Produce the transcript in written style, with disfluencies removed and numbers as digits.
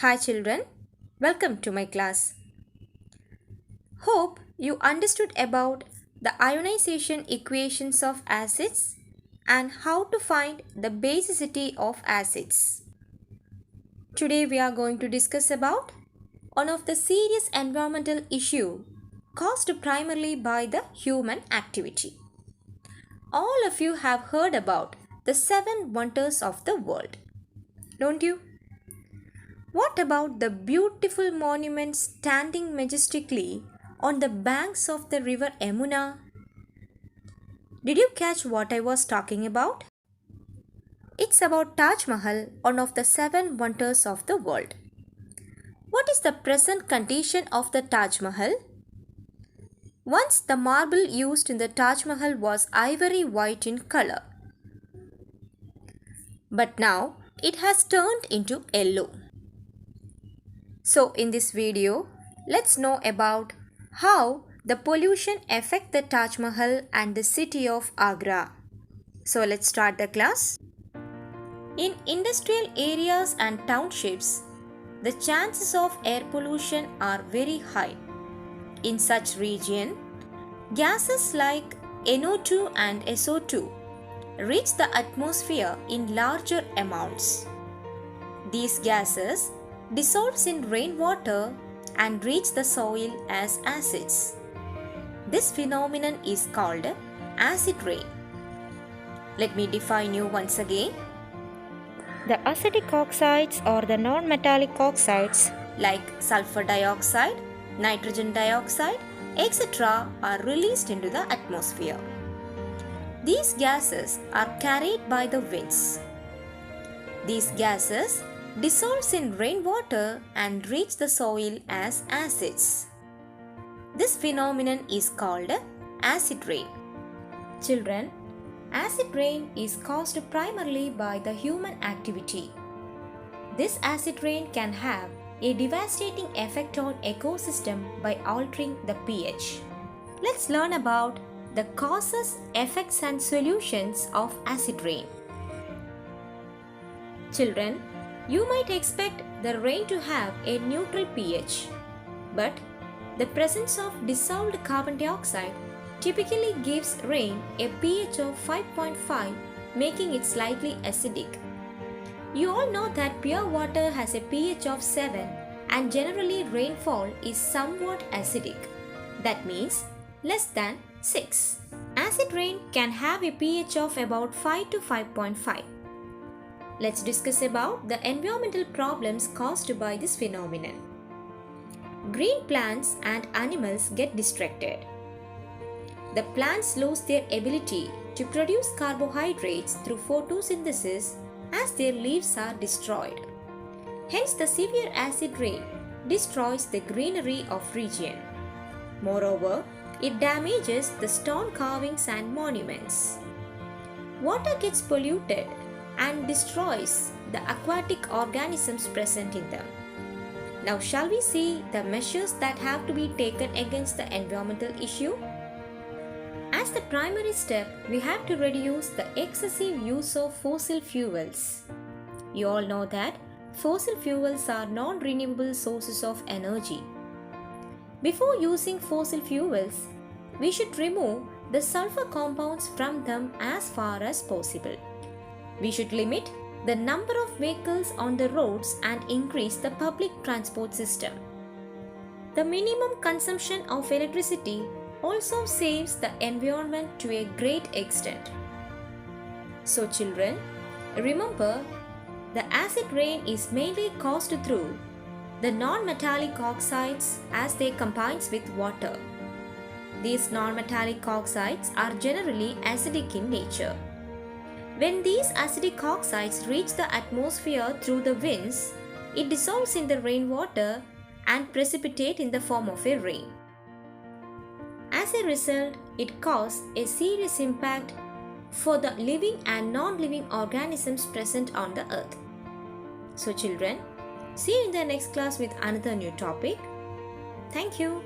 Hi children, welcome to my class. Hope you understood about the ionization equations of acids and how to find the basicity of acids. Today we are going to discuss about one of the serious environmental issue caused primarily by the human activity. All of you have heard about the 7 wonders of the world, don't you? What about the beautiful monuments standing majestically on the banks of the river Yamuna? Did you catch what I was talking about? It's about Taj Mahal, one of the 7 wonders of the world. What is the present condition of the Taj Mahal? Once the marble used in the Taj Mahal was ivory white in color. But now it has turned into yellow. So in this video, let's know about how the pollution affect the Taj Mahal and the city of Agra. So let's start the class. In industrial areas and townships, the chances of air pollution are very high. In such region, gases like NO2 and SO2 reach the atmosphere in larger amounts. These gases dissolves in rainwater and reach the soil as acids. This phenomenon is called acid rain. Let me define you once again. The acidic oxides or the non-metallic oxides like sulfur dioxide, nitrogen dioxide, etc. are released into the atmosphere. These gases are carried by the winds. These gases dissolves in rainwater and reach the soil as acids. This phenomenon is called acid rain. Children, acid rain is caused primarily by the human activity. This acid rain can have a devastating effect on ecosystem by altering the pH. Let's learn about the causes, effects and solutions of acid rain. Children, you might expect the rain to have a neutral pH, but the presence of dissolved carbon dioxide typically gives rain a pH of 5.5, making it slightly acidic. You all know that pure water has a pH of 7 and generally rainfall is somewhat acidic. That means less than 6. Acid rain can have a pH of about 5 to 5.5. Let's discuss about the environmental problems caused by this phenomenon. Green plants and animals get distracted. The plants lose their ability to produce carbohydrates through photosynthesis as their leaves are destroyed. Hence, the severe acid rain destroys the greenery of region. Moreover, it damages the stone carvings and monuments. Water gets polluted and destroys the aquatic organisms present in them. Now shall we see the measures that have to be taken against the environmental issue? As the primary step, we have to reduce the excessive use of fossil fuels. You all know that fossil fuels are non-renewable sources of energy. Before using fossil fuels, we should remove the sulfur compounds from them as far as possible. We should limit the number of vehicles on the roads and increase the public transport system. The minimum consumption of electricity also saves the environment to a great extent. So children, remember the acid rain is mainly caused through the non-metallic oxides as they combine with water. These non-metallic oxides are generally acidic in nature. When these acidic oxides reach the atmosphere through the winds, it dissolves in the rainwater and precipitate in the form of a rain. As a result, it causes a serious impact for the living and non-living organisms present on the earth. So children, see you in the next class with another new topic. Thank you.